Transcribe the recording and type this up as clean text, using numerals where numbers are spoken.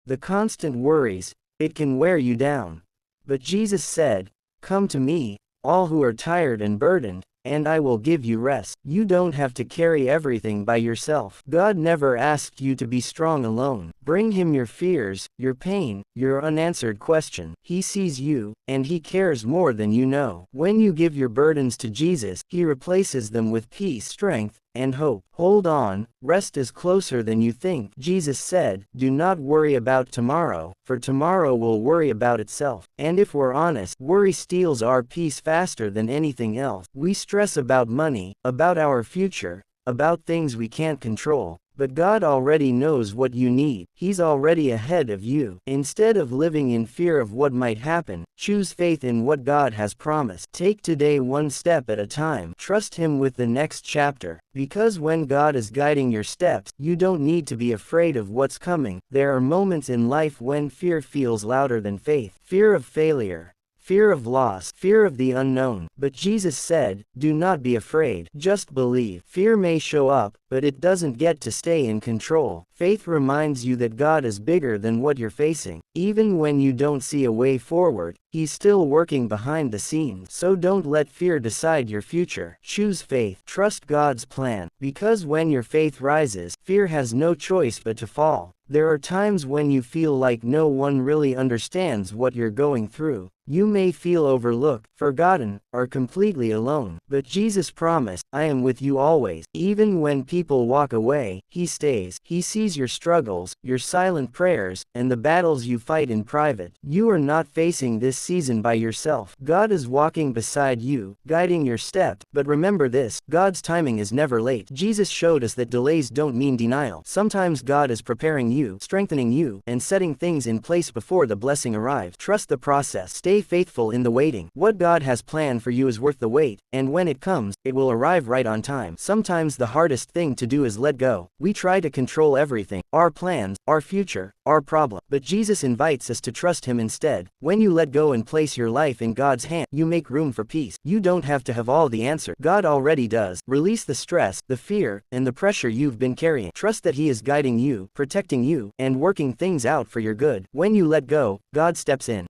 The constant worries, it can wear you down. But Jesus said, "Come to me, all who are tired and burdened, and I will give you rest." You don't have to carry everything by yourself. God never asked you to be strong alone. Bring him your fears, your pain, your unanswered question. He sees you, and he cares more than you know. When you give your burdens to Jesus, he replaces them with peace, strength, and hope. Hold on, rest is closer than you think. Jesus said, "Do not worry about tomorrow, for tomorrow will worry about itself." And if we're honest, worry steals our peace faster than anything else. We stress about money, about our future, about things we can't control. But God already knows what you need. He's already ahead of you. Instead of living in fear of what might happen, choose faith in what God has promised. Take today one step at a time. Trust him with the next chapter. Because when God is guiding your steps, you don't need to be afraid of what's coming. There are moments in life when fear feels louder than faith. Fear of failure, fear of loss, fear of the unknown. But Jesus said, "Do not be afraid, just believe." Fear may show up, but it doesn't get to stay in control. Faith reminds you that God is bigger than what you're facing. Even when you don't see a way forward, he's still working behind the scenes. So don't let fear decide your future. Choose faith. Trust God's plan. Because when your faith rises, fear has no choice but to fall. There are times when you feel like no one really understands what you're going through. You may feel overlooked, forgotten, or completely alone. But Jesus promised, "I am with you always." Even when people walk away, he stays. He sees your struggles, your silent prayers, and the battles you fight in private. You are not facing this season by yourself. God is walking beside you, guiding your steps. But remember this, God's timing is never late. Jesus showed us that delays don't mean denial. Sometimes God is preparing you, strengthening you, and setting things in place before the blessing arrives. Trust the process. Stay faithful in the waiting. What God has planned for you is worth the wait, and when it comes, it will arrive right on time. Sometimes the hardest thing to do is let go. We try to control everything, our plans, our future, our problem. But Jesus invites us to trust him instead. When you let go and place your life in God's hand, you make room for peace. You don't have to have all the answers. God already does. Release the stress, the fear, and the pressure you've been carrying. Trust that he is guiding you, protecting you, and working things out for your good. When you let go, God steps in.